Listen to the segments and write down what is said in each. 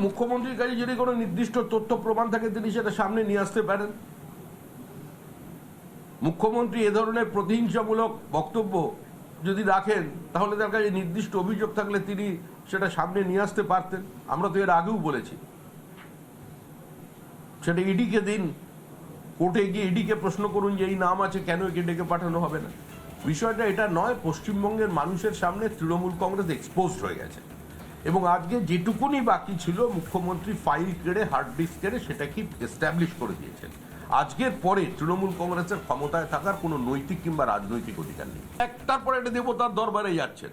মুখ্যমন্ত্রীর কাছে যদি কোনো নির্দিষ্ট তথ্য প্রমাণ থাকে তিনি সেটা সামনে নিয়ে আসতে পারেন। মুখ্যমন্ত্রী এ ধরনের প্রতিহিংসামূলক বক্তব্য যদি রাখেন তাহলে তার কাছে নির্দিষ্ট অভিযোগ থাকলে তিনি সেটা সামনে নিয়ে আসতে পারতেন। আমরা তো এর আগেও বলেছি, সেটা ইডিকে দিন, কোর্টে গিয়ে ইডিকে প্রশ্ন করুন যে এই নাম আছে, কেন একে ডেকে পাঠানো হবে না। বিষয়টা এটা নয়, পশ্চিমবঙ্গের মানুষের সামনে তৃণমূল কংগ্রেস এক্সপোজড হয়ে গেছে এবং আজকে যেটুকুনি বাকি ছিল মুখ্যমন্ত্রী ফাইল কেড়ে হার্ড ডিস্ক কেড়ে সেটাকে এস্টাবলিশ করে দিয়েছেন। আজকের পরে তৃণমূল কংগ্রেসের ক্ষমতায় থাকার কোনো নৈতিক কিংবা রাজনৈতিক অধিকার নেই। একটার পরে একটা দেবতার দরবারে যাচ্ছেন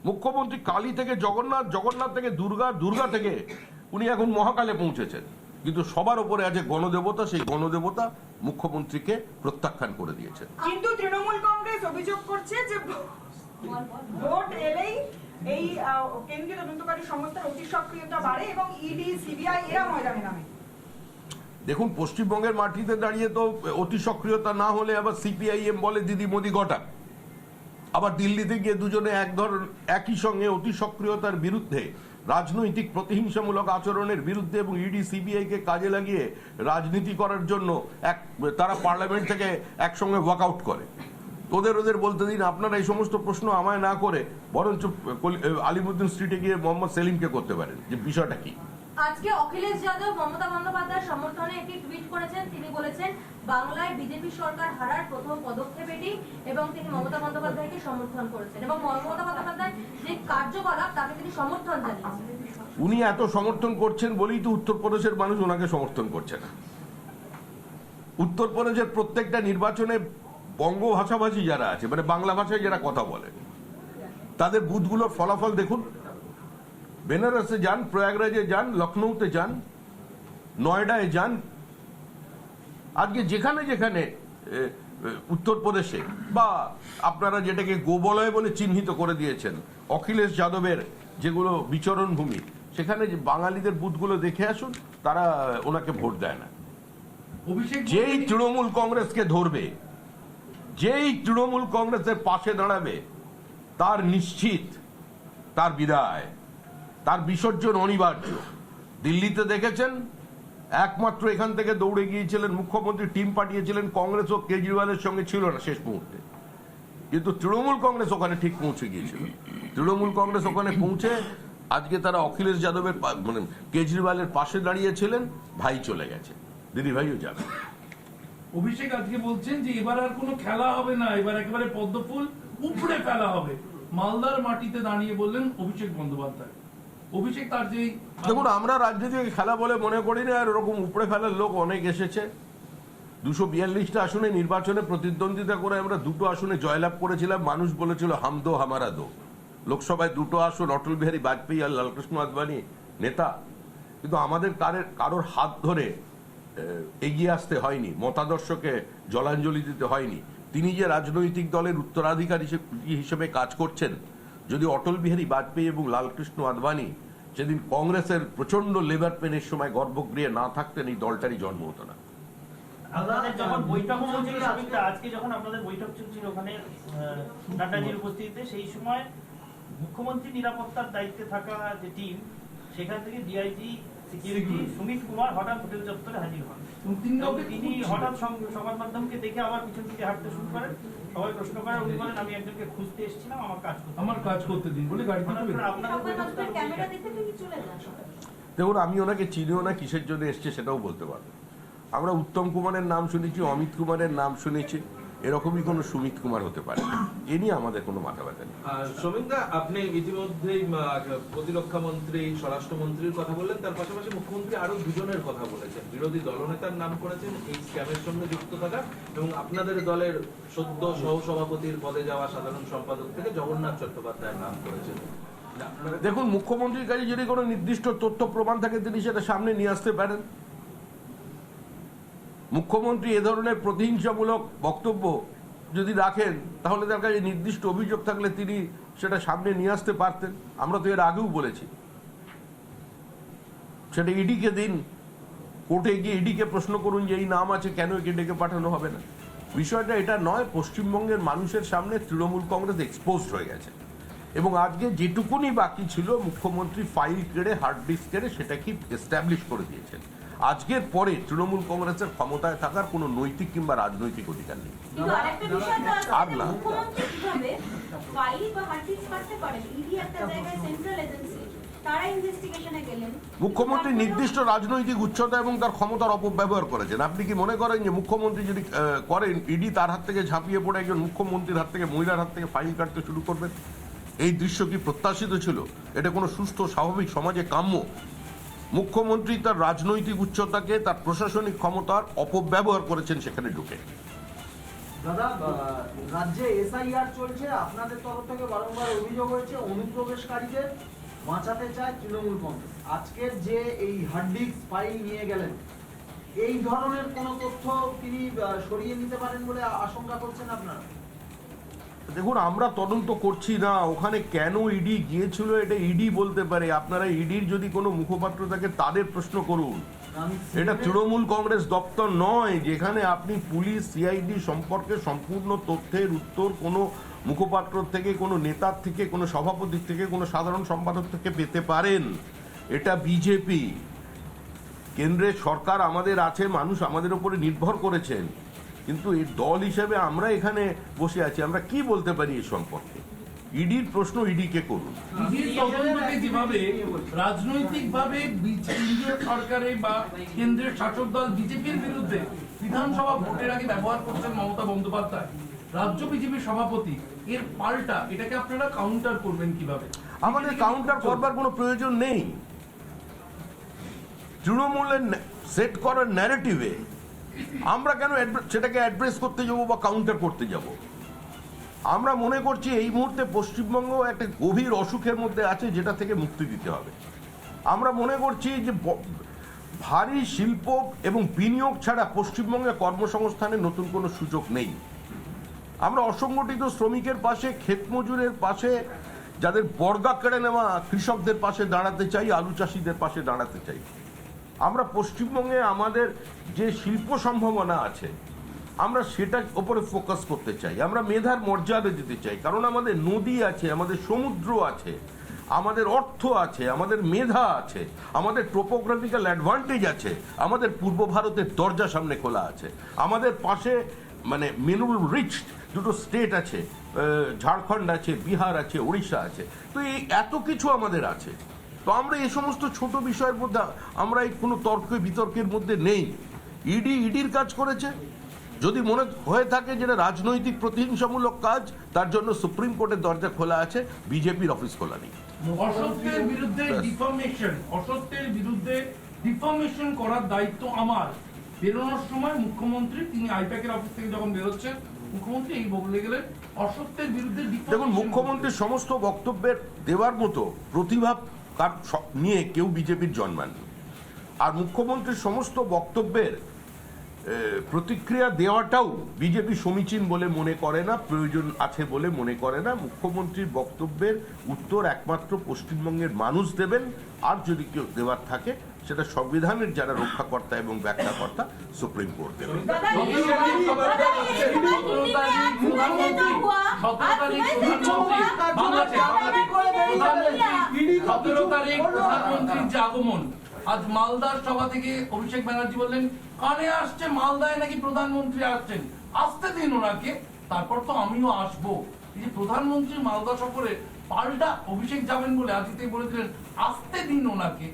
মুখ্যমন্ত্রী। কালী থেকে জগন্নাথ, জগন্নাথ থেকে দুর্গা, দুর্গা থেকে উনি এখন মহাকালে পৌঁছেছেন, কিন্তু সবার উপরে আছে গণদেবতা। সেই গণদেবতা মুখ্যমন্ত্রীকে প্রত্যাখ্যান করে দিয়েছেন। কিন্তু তৃণমূল কংগ্রেস অভিযোগ করছে যে ভোট এলেই এই কেন্দ্রীয় তদন্তকারী সংস্থার অতি সক্রিয়তা বাড়ে এবং ইডি, সিবিআই এরা ময়দানে নামে। দেখুন, পশ্চিমবঙ্গের মাটিতে দাঁড়িয়ে তো অতি সক্রিয়তা না হলে আবার সিপিআইএম বলে দিদি মোদি ঘটা, আবার দিল্লিতে গিয়ে দুজনে একই সঙ্গে অতি সক্রিয়তার বিরুদ্ধে, রাজনৈতিক প্রতিহিংসামূলক আচরণের বিরুদ্ধে এবং ইডি সিবিআই কে কাজে লাগিয়ে রাজনীতি করার জন্য তারা পার্লামেন্ট থেকে একসঙ্গে ওয়াকআউট করে। ওদের বলতে দিন, আপনারা এই সমস্ত প্রশ্ন আমায় না করে বরঞ্চ আলিমুদ্দিন স্ট্রিটে গিয়ে মোহাম্মদ সেলিমকে করতে পারেন যে বিষয়টা কি। আজকে অখিলেশ যাদব মমতা বন্দ্যোপাধ্যায়ের সমর্থনে একটি টুইট করেছেন। তিনি বলেছেন বাংলায় বিজেপি সরকার হারার প্রথম পদক্ষেপ এটি এবং তিনি মমতা বন্দ্যোপাধ্যায়কে সমর্থন করেছেন এবং মমতা বন্দ্যোপাধ্যায় যে কার্যকলাপ তাকে তিনি সমর্থন জানিয়েছেন। উনি এত সমর্থন করছেন বলেই তো উত্তরপ্রদেশের মানুষ ওনাকে সমর্থন করছে না। উত্তরপ্রদেশের প্রত্যেকটা নির্বাচনে বঙ্গ ভাষাভাষী যারা আছে, মানে বাংলা ভাষায় যারা কথা বলে, তাদের বুথগুলোর ফলাফল দেখুন। বেনারসে যান, প্রয়াগরাজে যান, লখনৌতে যান, নয়ডায় যান, আজকে যেখানে যেখানে উত্তরপ্রদেশে বা আপনারা যেটাকে গোবলয় বলে চিহ্নিত করে দিয়েছেন অখিলেশ যাদবের যেগুলো বিচরণ ভূমি, সেখানে যে বাঙালিদের বুথগুলো দেখে আসুন, তারা ওনাকে ভোট দেয় না। যেই তৃণমূল কংগ্রেসকে ধরবে, যেই তৃণমূল কংগ্রেসের পাশে দাঁড়াবে, তার নিশ্চিত তার বিদায়, তার বিসর্জন অনিবার্য। দিল্লিতে দেখেছেন, একমাত্র এখান থেকে দৌড়ে গিয়েছিলেন মুখ্যমন্ত্রী, টিম পাঠিয়েছিলেন, কংগ্রেস ও কেজরিওয়ালের সঙ্গে ছিল না শেষ মুহূর্তে, কিন্তু তৃণমূল কংগ্রেস ওখানে ঠিক পৌঁছে গিয়েছিল। তৃণমূল কংগ্রেস ওখানে পৌঁছে আজকে তারা অখিলেশ যাদবের মানে কেজরিওয়ালের পাশে দাঁড়িয়েছিলেন। ভাই চলে গেছে, দিদি ভাইও যাবে। অভিষেক আজকে বলছেন যে এবার আর কোনো খেলা হবে না, এবার একেবারে পদ্মফুল উপড়ে ফেলা হবে। মালদার মাটিতে দাঁড়িয়ে বললেন অভিষেক বন্দ্যোপাধ্যায়। অভিষেক তার যে দেখুন, আমরা রাজনীতিকে খেলা বলে মনে করি না, আর ওরকম উপড়ে ফেলার লোক অনেক এসেছে। 242টা আসনে নির্বাচনে প্রতিদ্বন্দ্বিতা করে আমরা 2টো আসনে জয়লাভ করেছিলাম। মানুষ বলেছিল হাম দো হামারা দো। লোকসভায় 2টো আসন অটল বিহারী বাজপেয়ী আর লালকৃষ্ণ আদবানি নেতা, কিন্তু আমাদের কারোর হাত ধরে এগিয়ে আসতে হয়নি, মতাদর্শকে জলাঞ্জলি দিতে হয়নি। তিনি যে রাজনৈতিক দলের উত্তরাধিকারী হিসেবে কাজ করছেন, যদি অটল বিহারী বাজপেয়ী এবং লালকৃষ্ণ আদবানি সেদিন কংগ্রেসের প্রচন্ড লেবার পেনের সময় গর্ভগৃহে না থাকতেন, এই দলটারই জন্ম হতো না। যখন বৈঠক চলছিল, আজকে যখন আপনাদের বৈঠক চলছিল ওখানে নাড্ডাজির উপস্থিতিতে, সেই সময় মুখ্যমন্ত্রী নিরাপত্তার দায়িত্বে থাকা যে টিম, সেখান থেকে ডিআইজি সিকিউরিটি সুমিত কুমার হঠাৎ হোটেল চত্বরে হাজির হন। তিনি হঠাৎ সংবাদ মাধ্যমকে দেখে আবার পিছন থেকে হাঁটতে শুরু করেন। সবাই প্রশ্ন করে, উনি বলেন আমি একজনকে খুঁজতে এসেছিলাম, আমার কাজ করতে দিন বলে গাড়ি দেখুন, আমি ওনাকে চিনিও না, কিসের জন্য এসছে সেটাও বলতে পারবো। আমরা উত্তম কুমারের নাম শুনেছি, অমিত কুমারের নাম শুনেছি, এরকমই কোনো সুমিত কুমার হতে পারে, এ নিয়ে আমাদের কোনো মাথা ব্যথা নেই। শ্রমিকদা, আপনি ইতিমধ্যেই প্রতিরক্ষা মন্ত্রী, স্বরাষ্ট্রমন্ত্রীর কথা বললেন, তার পাশাপাশি মুখ্যমন্ত্রী আরো দুজনের কথা বলেছেন। বিরোধী দলনেতার নাম করেছেন এই স্ক্যামের সঙ্গে যুক্ত থাকা, এবং আপনাদের দলের সদ্য সহসভাপতির পদে যাওয়া সাধারণ সম্পাদক থেকে জগন্নাথ চট্টোপাধ্যায়ের নাম করেছেন। দেখুন, মুখ্যমন্ত্রীর কাছে যদি কোনো নির্দিষ্ট তথ্য প্রমাণ থাকে তিনি সেটা সামনে নিয়ে আসতে পারেন। মুখ্যমন্ত্রী এ ধরনের প্রতিহিংসামূলক বক্তব্য যদি রাখেন তাহলে তার কাছে নির্দিষ্ট অভিযোগ থাকলে তিনি সেটা সামনে নিয়ে আসতে পারতেন। আমরা তো এর আগেও বলেছি, সেটা ইডিকে দিন, কোর্টে গিয়ে ইডিকে প্রশ্ন করুন যে এই নাম আছে, কেন একে ডেকে পাঠানো হবে না। বিষয়টা এটা নয়, পশ্চিমবঙ্গের মানুষের সামনে তৃণমূল কংগ্রেস এক্সপোজড হয়ে গেছে এবং আজকে যেটুকুনি বাকি ছিল মুখ্যমন্ত্রী ফাইল কেড়ে হার্ড ডিস্ক কেড়ে সেটা কি এস্টাবলিশ করে দিয়েছেন। আজকের পরে তৃণমূল কংগ্রেসের ক্ষমতায় থাকার কোনো নৈতিক কিংবা রাজনৈতিক অধিকার নেই। কিন্তু আরেকটা বিষয় তো আছে, আর না। মুখ্যমন্ত্রী কিভাবে ফাইল বা হার্ড ডিস্ক কাটতে পারেন? ইডি একটা জায়গায় সেন্ট্রাল এজেন্সি, তারা ইনভেস্টিগেশনে গেলেন। মুখ্যমন্ত্রী নির্দিষ্ট রাজনৈতিক উচ্চতা এবং তার ক্ষমতার অপব্যবহার করেছেন। আপনি কি মনে করেন যে মুখ্যমন্ত্রী যদি করেন, ইডি তার হাত থেকে ঝাঁপিয়ে পড়ে একজন মুখ্যমন্ত্রীর হাত থেকে, মহিলার হাত থেকে ফাইল কাটতে শুরু করবেন? এই দৃশ্য কি প্রত্যাশিত ছিল? এটা কোনো সুস্থ স্বাভাবিক সমাজে কাম্য? মুখ্যমন্ত্রী তার রাজনৈতিক উচ্চতাকে, তার প্রশাসনিক ক্ষমতার অপব্যবহার করেছেন সেখানে ঢুকে। দাদা, রাজ্যে এসআইআর চলছে, আপনাদের তরফ থেকে বারংবার অভিযোগ হয়েছে অনুপ্রবেশকারীদের বাঁচাতে চায় তৃণমূল কংগ্রেস। আজকের যে এই হার্ড ডিস্ক ফাইল নিয়ে গেলেন, এই ধরনের কোনো তথ্য তিনি সরিয়ে নিতে পারেন বলে আশঙ্কা করছেন আপনারা? দেখুন, আমরা তদন্ত করছি না ওখানে কেন ইডি গিয়েছিল, এটা ইডি বলতে পারে। আপনারা ইডির যদি কোনো মুখপাত্র থাকে তাদের প্রশ্ন করুন। এটা তৃণমূল কংগ্রেস দপ্তর নয় যেখানে আপনি পুলিশ সিআইডি সম্পর্কে সম্পূর্ণ তথ্যের উত্তর কোনো মুখপাত্র থেকে, কোনো নেতার থেকে, কোনো সভাপতির থেকে, কোনো সাধারণ সম্পাদক থেকে পেতে পারেন। এটা বিজেপি, কেন্দ্রের সরকার আমাদের আছে, মানুষ আমাদের উপরে নির্ভর করেছেন, কিন্তু এই দল হিসেবে আমরা এখানে বসে আছি, আমরা কি বলতে পারি এই সম্পর্কে? ইডির প্রশ্ন ইডিকে করুন। ইডির তদন্তকে যেভাবে রাজনৈতিকভাবে কেন্দ্রীয় সরকারে বা কেন্দ্রের শাসক দল বিজেপির বিরুদ্ধে বিধানসভা ভোটের আগে ব্যবহার করছেন মমতা বন্দ্যোপাধ্যায়, রাজ্য বিজেপির সভাপতি, এর পাল্টা এটাকে আপনারা কাউন্টার করবেন কিভাবে? আমাদের কাউন্টার করবার কোনো প্রয়োজন নেই। তৃণমূলের সেট করার ন্যারেটিভে আমরা কেন সেটাকে অ্যাড্রেস করতে যাব বা কাউন্টার করতে যাব? আমরা মনে করছি এই মুহূর্তে পশ্চিমবঙ্গ একটা গভীর অসুখের মধ্যে আছে, যেটা থেকে মুক্তি দিতে হবে। আমরা মনে করছি যে ভারী শিল্প এবং বিনিয়োগ ছাড়া পশ্চিমবঙ্গে কর্মসংস্থানের নতুন কোনো সুযোগ নেই। আমরা অসংগঠিত শ্রমিকের পাশে, ক্ষেত মজুরের পাশে, যাদের বর্গা কেড়ে নেওয়া কৃষকদের পাশে দাঁড়াতে চাই, আলু চাষিদের পাশে দাঁড়াতে চাই। আমরা পশ্চিমবঙ্গে আমাদের যে শিল্প সম্ভাবনা আছে আমরা সেটার উপরে ফোকাস করতে চাই। আমরা মেধার মর্যাদা দিতে চাই, কারণ আমাদের নদী আছে, আমাদের সমুদ্র আছে, আমাদের অর্থ আছে, আমাদের মেধা আছে, আমাদের টোপোগ্রাফিক্যাল অ্যাডভান্টেজ আছে, আমাদের পূর্ব ভারতের দরজা সামনে খোলা আছে, আমাদের পাশে মানে মিনারেল রিচ দুটো স্টেট আছে, ঝাড়খণ্ড আছে, বিহার আছে, উড়িষ্যা আছে। তো এই এত কিছু আমাদের আছে। তো আমরা এই সমস্ত ছোট বিষয়ের মধ্যে আমরা এই কোনো তর্ক বিতর্কের মধ্যে নেই। ইডির কাজ করেছে, যদি মনে হয়ে থাকে যেটা রাজনৈতিক প্রতিহিংসামূলক কাজ, তার জন্য সুপ্রিম কোর্টের দরজা খোলা আছে, বিজেপির অফিস খোলা নেই। অসত্যের বিরুদ্ধে ডিফামেশন করার দায়িত্ব আমার। বেরোনোর সময় মুখ্যমন্ত্রী, তিনি আইপ্যাকের অফিস থেকে যখন বেরোচ্ছেন, মুখ্যমন্ত্রী এই বলে গেলেন অসত্যের বিরুদ্ধে। দেখুন, মুখ্যমন্ত্রীর সমস্ত বক্তব্যের দেওয়ার মতো প্রতিভা নিয়ে কেউ বিজেপির জন্মাননি। আর মুখ্যমন্ত্রীর সমস্ত বক্তব্যের প্রতিক্রিয়া দেওয়াটাও বিজেপি সমীচীন বলে মনে করে না, প্রয়োজন আছে বলে মনে করে না। মুখ্যমন্ত্রীর বক্তব্যের উত্তর একমাত্র পশ্চিমবঙ্গের মানুষ দেবেন, আর যদি কেউ দেওয়ার থাকে সেটা সংবিধানের যারা রক্ষাকর্তা এবং ব্যাখ্যাকর্তা সুপ্রিম কোর্ট দেবেন। প্রধানমন্ত্রীর যে আগমন, আজ মালদার সভা থেকে অভিষেক ব্যানার্জি বললেন কানে আসছে মালদায় নাকি প্রধানমন্ত্রী আসছেন, আসতে দিন ওনাকে, তারপর তো আমিও আসবো। এই যে প্রধানমন্ত্রী মালদা সফরে পাল্টা অভিষেক যাবেন বলে আজকেই বলেছিলেন আসতে দিন ওনাকে।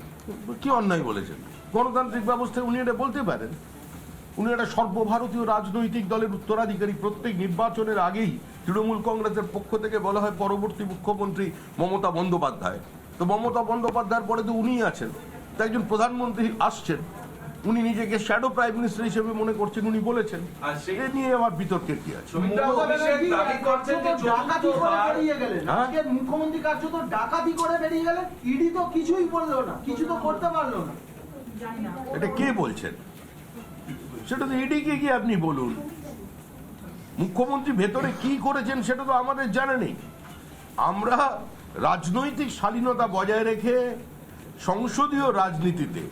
কি অন্যায় বলেছেন? গণতান্ত্রিক ব্যবস্থায় উনি এটা বলতে পারেন। উনি একটা সর্বভারতীয় রাজনৈতিক দলের উত্তরাধিকারী। প্রত্যেক নির্বাচনের আগেই তৃণমূল কংগ্রেসের পক্ষ থেকে বলা হয় পরবর্তী মুখ্যমন্ত্রী মমতা বন্দ্যোপাধ্যায়। তো মমতা বন্দ্যোপাধ্যায়ের পরে তো উনিই আছেন। তো একজন প্রধানমন্ত্রী আসছেন, উনি নিজেকে শ্যাডো প্রাইম মিনিস্টার হিসেবে মনে করছেন, উনি বলেছেন। এ নিয়ে আমার বিতর্কের কি আছে? মুখ্যমন্ত্রী কার্যত ডাকাতি করে বেরিয়ে গেলেন, ইডি তো কিছুই বললো না, কিছু তো করতে পারলো না। এটা কে বলছেন? সেটা তো ইডিকে গিয়ে আপনি বলুন। মুখ্যমন্ত্রী ভেতরে কি করেছেন সেটা তো আমাদের জানা নেই। আমরা রাজনৈতিক শালীনতা বজায় রেখে সংসদীয় রাজনীতিতে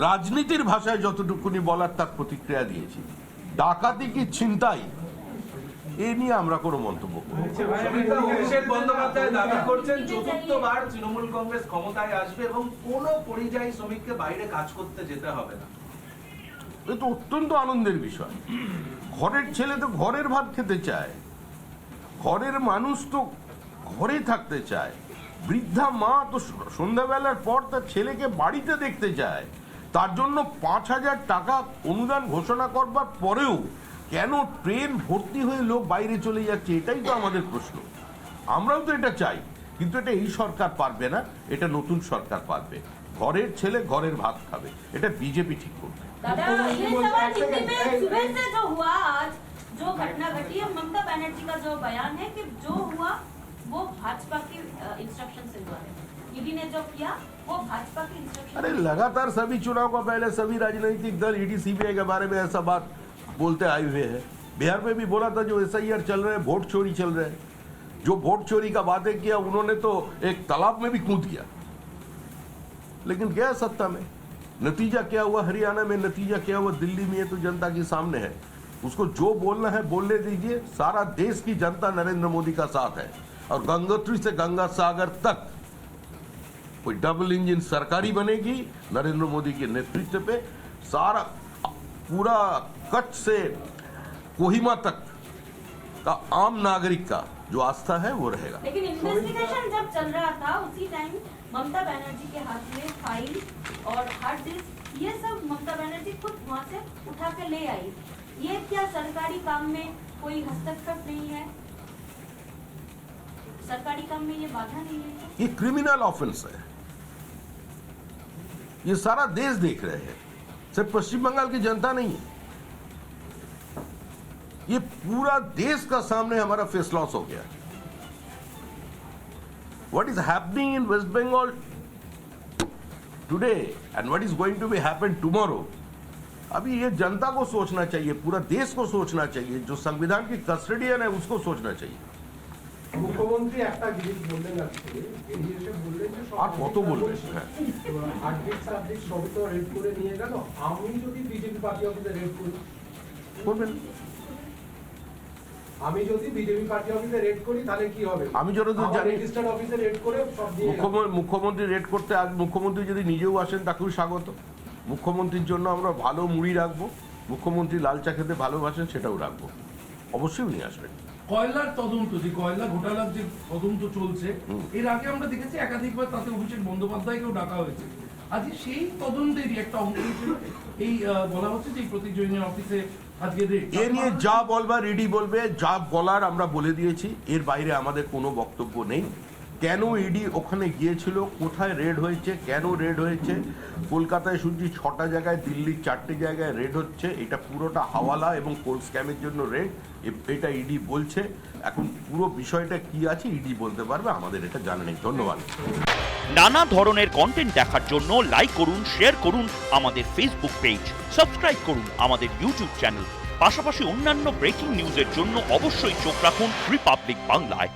রাজনীতির ভাষায় যতটুকুনি বলার তার প্রতিক্রিয়া দিয়েছি। ডাকাতি কি ছিনতাই এ নিয়ে আমরা কোনো মন্তব্য করব না। শ্রমিকরা অভিষেক বন্দ্যোপাধ্যায় দাবি করছেন চতুর্থবার তৃণমূল কংগ্রেস ক্ষমতায় আসবে এবং কোনো পরিযায়ী শ্রমিককে বাইরে কাজ করতে যেতে হবে না। এ তো অত্যন্ত আনন্দের বিষয়। ঘরের ছেলে তো ঘরের ভাত খেতে চায়, ঘরের মানুষ তো ঘরে থাকতে চায়, বৃদ্ধা মা তো সন্ধ্যাবেলার পর তার ছেলেকে বাড়িতে দেখতে চায়। তার জন্য 5,000 টাকা অনুদান ঘোষণা করবার পরেও কেন ট্রেন ভর্তি হয়ে লোক বাইরে চলে যাচ্ছে, এটাই তো আমাদের প্রশ্ন। আমরাও তো এটা চাই, কিন্তু এটা এই সরকার পারবে না, এটা নতুন সরকার পারবে। ঘরের ছেলে ঘরের ভাত খাবে, এটা বিজেপি ঠিক করবে। दादा ये सवाल हिंदी में सुबह से जो हुआ आज जो घटना घटी है ममता बनर्जी का जो बयान है कि जो हुआ वो भाजपा की इंस्ट्रक्शन से हुआ है ईडी ने जो किया वो भाजपा की इंस्ट्रक्शन। अरे लगातार सभी चुनाव का पहले सभी राजनीतिक दल ईडी सीबीआई के बारे में ऐसा बात बोलते आए हुए हैं। बिहार में भी बोला था जो एसआईआर चल रहे हैं, वोट चोरी चल रहे हैं। जो वोट चोरी का बातें किया उन्होंने तो एक तालाब में भी कूद किया, लेकिन गया सत्ता में। नतीजा क्या हुआ हरियाणा में, नतीजा क्या हुआ दिल्ली में, ये तो जनता के सामने है। उसको जो बोलना है बोलने दीजिए। सारा देश की जनता नरेंद्र मोदी का साथ है और गंगोत्री से गंगा सागर तक कोई डबल इंजन सरकारी बनेगी नरेंद्र मोदी के नेतृत्व पे। सारा पूरा कच्छ से कोहिमा तक का आम नागरिक का जो आस्था है वो रहेगा। लेकिन इन्वेस्टिगेशन जब चल रहा था उसी टाइम ममता बनर्जी के हाथ में फाइल और हार्ड डिस्क ये सब ममता बनर्जी खुद वहाँ से उठा के ले आई। ये क्या सरकारी काम में कोई हस्तक्षेप नहीं है? सरकारी काम में ये बाधा नहीं है? ये क्रिमिनल ऑफेंस है, ये सारा देश देख रहे हैं, सिर्फ पश्चिम बंगाल की जनता नहीं है, ये पूरा देश का सामने हमारा फेस लॉस हो गया। What is happening in West Bengal today and what is going to be happen tomorrow, अभी ये जनता को सोचना चाहिए, पूरा देश को सोचना चाहिए, जो संविधान की कस्टडियन है उसको सोचना चाहिए। মুখ্যমন্ত্রী একটা জিনিস বললেন আজকে, বেরিয়ে এসে বললেন যে আর কত বলবেন? হ্যাঁ। হার্ডডিস্ক সাবজেক্ট সবই তো রেড করে নিয়ে গেল, আমি যদি বিজেপি পার্টি অফিসে রেড করি, বলবেন আমি যদি বিজেপি পার্টি অফিসে রেড করি তাহলে কি হবে? আমি যতদূর আমার জানি রেজিস্টার্ড অফিসে রেড করে সব দিয়ে গেল। মুখ্যমন্ত্রী রেড করতে আজ মুখ্যমন্ত্রী যদি নিজেও আসেন তাকেও স্বাগত। মুখ্যমন্ত্রীর জন্য আমরা ভালো মুড়ি রাখবো, মুখ্যমন্ত্রী লাল চা খেতে ভালোবাসেন সেটাও রাখবো, অবশ্যই উনি আসবেন। কয়লার তদন্ত, যে কয়লা ঘোটালার যে তদন্ত চলছে, এর আগে আমরা দেখেছি একাধিকবার তাতে অভিষেক বন্দ্যোপাধ্যায়কেও ডাকা হয়েছে। আজকে সেই তদন্তেরই একটা অংশ হিসেবে এই বলা হচ্ছে যে প্রতীক জৈনের অফিসে আজকে এ নিয়ে যা বলবার ইডি বলবে, যা বলার আমরা বলে দিয়েছি, এর বাইরে আমাদের কোনো বক্তব্য নেই। কেন ইডি ওখানে গিয়েছিল, কোথায় রেড হয়েছে, কেন রেড হয়েছে, কলকাতায় শুনছি 6টা জায়গায়, দিল্লির 4টে জায়গায় রেড হচ্ছে, এটা পুরোটা হাওয়ালা এবং কোল স্ক্যামের জন্য রেড, এটা ইডি বলছে। এখন পুরো বিষয়টা কি আছে ইডি বলতে পারবে, আমাদের এটা জানা নেই। ধন্যবাদ। নানা ধরনের কন্টেন্ট দেখার জন্য লাইক করুন, শেয়ার করুন আমাদের ফেসবুক পেজ, সাবস্ক্রাইব করুন আমাদের ইউটিউব চ্যানেল। পাশাপাশি অন্যান্য ব্রেকিং নিউজের জন্য অবশ্যই চোখ রাখুন রিপাবলিক বাংলায়।